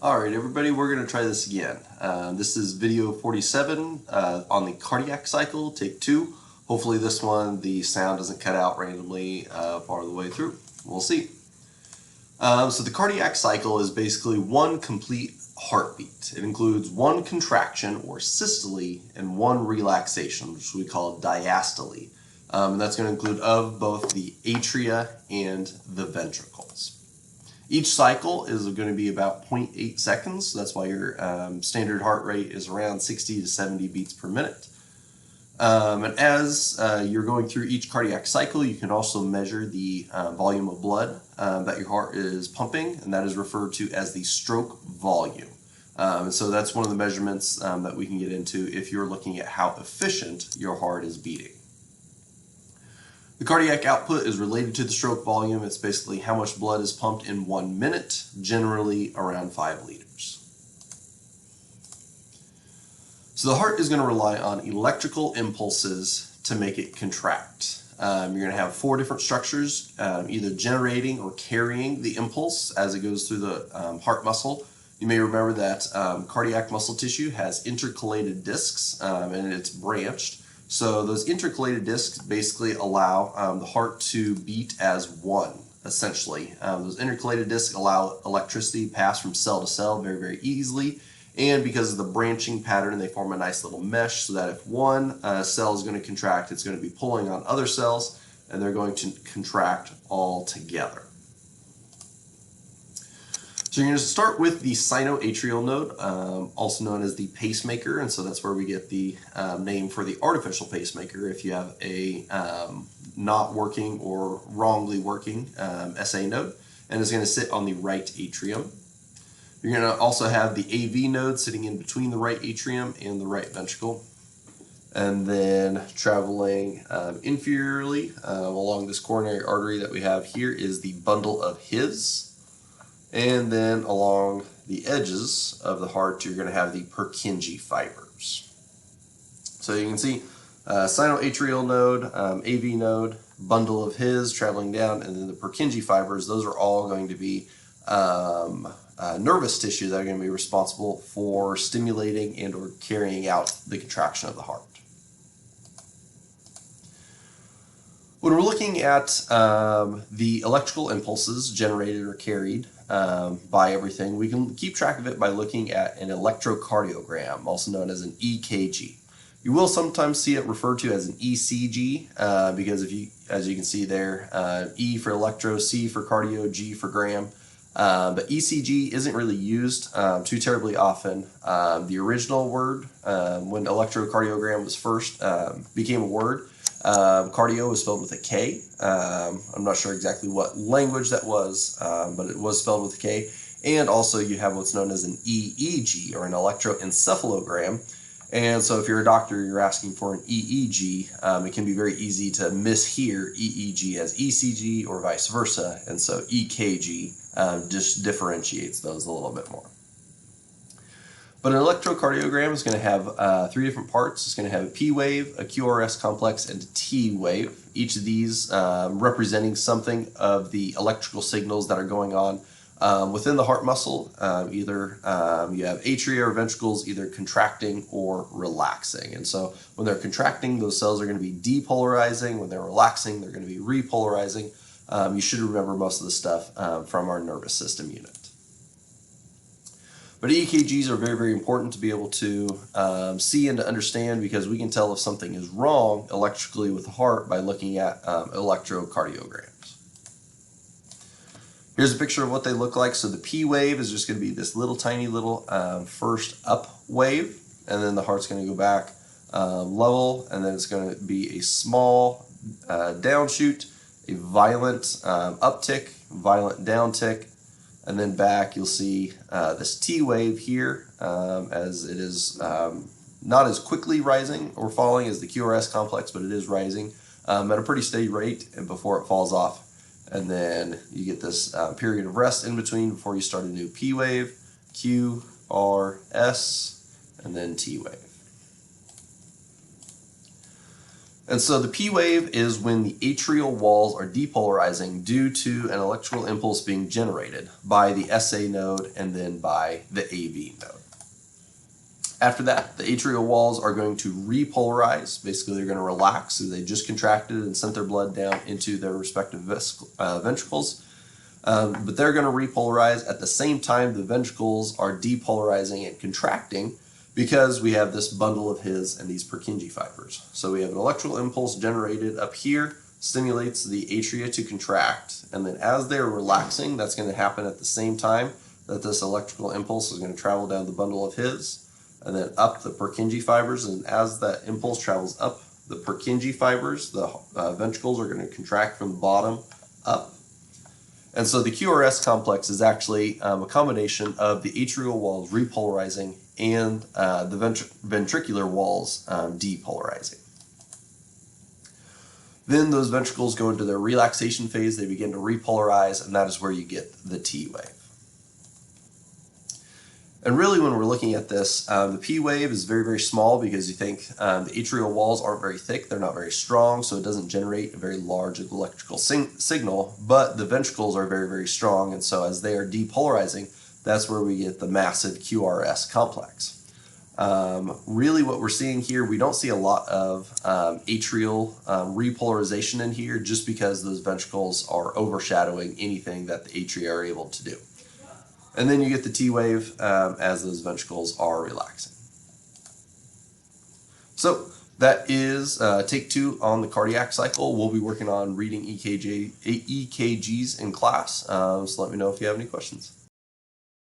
Alright everybody, we're going to try this again. This is video 47 on the cardiac cycle, take 2. Hopefully this one the sound doesn't cut out randomly part of the way through. We'll see. So the cardiac cycle is basically one complete heartbeat. It includes one contraction or systole and one relaxation, which we call diastole. And that's going to include of both the atria and the ventricles. Each cycle is going to be about 0.8 seconds, so that's why your standard heart rate is around 60 to 70 beats per minute. And as you're going through each cardiac cycle, you can also measure the volume of blood that your heart is pumping, and that is referred to as the stroke volume. And so that's one of the measurements that we can get into if you're looking at how efficient your heart is beating. The cardiac output is related to the stroke volume. It's basically how much blood is pumped in 1 minute, generally around 5 liters. So the heart is going to rely on electrical impulses to make it contract. You're going to have 4 different structures, either generating or carrying the impulse as it goes through the heart muscle. You may remember that cardiac muscle tissue has intercalated discs and it's branched. So those intercalated discs basically allow the heart to beat as one, essentially. Those intercalated discs allow electricity to pass from cell to cell very, very easily. And because of the branching pattern, they form a nice little mesh so that if one cell is going to contract, it's going to be pulling on other cells, and they're going to contract all together. So you're going to start with the sinoatrial node, also known as the pacemaker, and so that's where we get the name for the artificial pacemaker if you have a not working or wrongly working SA node, and it's going to sit on the right atrium. You're going to also have the AV node sitting in between the right atrium and the right ventricle, and then traveling inferiorly along this coronary artery that we have here is the bundle of His. And then along the edges of the heart, you're going to have the Purkinje fibers. So you can see sinoatrial node, AV node, bundle of His traveling down, and then the Purkinje fibers. Those are all going to be nervous tissue that are going to be responsible for stimulating and or carrying out the contraction of the heart. When we're looking at the electrical impulses generated or carried by everything, we can keep track of it by looking at an electrocardiogram, also known as an EKG. You will sometimes see it referred to as an ECG because as you can see there, E for electro, C for cardio, G for gram. But ECG isn't really used too terribly often. The original word, when electrocardiogram was first became a word, cardio was spelled with a K. I'm not sure exactly what language that was, but it was spelled with a K. And also you have what's known as an EEG, or an electroencephalogram. And so if you're a doctor, you're asking for an EEG, it can be very easy to mishear EEG as ECG or vice versa. And so EKG just differentiates those a little bit more. But an electrocardiogram is going to have 3 different parts. It's going to have a P wave, a QRS complex, and a T wave. Each of these representing something of the electrical signals that are going on within the heart muscle. Either you have atria or ventricles either contracting or relaxing. And so when they're contracting, those cells are going to be depolarizing. When they're relaxing, they're going to be repolarizing. You should remember most of the stuff from our nervous system unit. But EKGs are very, very important to be able to see and to understand, because we can tell if something is wrong electrically with the heart by looking at electrocardiograms. Here's a picture of what they look like. So the P wave is just going to be this little tiny little first up wave, and then the heart's going to go back level, and then it's going to be a small downshoot, a violent uptick, violent downtick, and then back you'll see this T wave here as it is not as quickly rising or falling as the QRS complex, but it is rising at a pretty steady rate and before it falls off. And then you get this period of rest in between before you start a new P wave, Q, R, S, and then T wave. And so the P wave is when the atrial walls are depolarizing due to an electrical impulse being generated by the SA node and then by the AV node. After that, the atrial walls are going to repolarize. Basically, they're going to relax. So they just contracted and sent their blood down into their respective ventricles. But they're going to repolarize. At the same time, the ventricles are depolarizing and contracting because we have this bundle of His and these Purkinje fibers. So we have an electrical impulse generated up here, stimulates the atria to contract. And then as they're relaxing, that's going to happen at the same time that this electrical impulse is going to travel down the bundle of His and then up the Purkinje fibers. And as that impulse travels up the Purkinje fibers, the ventricles are going to contract from the bottom up. And so the QRS complex is actually a combination of the atrial walls repolarizing and the ventricular walls depolarizing. Then those ventricles go into their relaxation phase, they begin to repolarize, and that is where you get the T wave. And really, when we're looking at this, the P wave is very, very small because you think the atrial walls aren't very thick, they're not very strong, so it doesn't generate a very large electrical signal, but the ventricles are very, very strong, and so as they are depolarizing, that's where we get the massive QRS complex. Really what we're seeing here, we don't see a lot of atrial repolarization in here just because those ventricles are overshadowing anything that the atria are able to do. And then you get the T wave as those ventricles are relaxing. So that is take 2 on the cardiac cycle. We'll be working on reading EKGs in class. So let me know if you have any questions.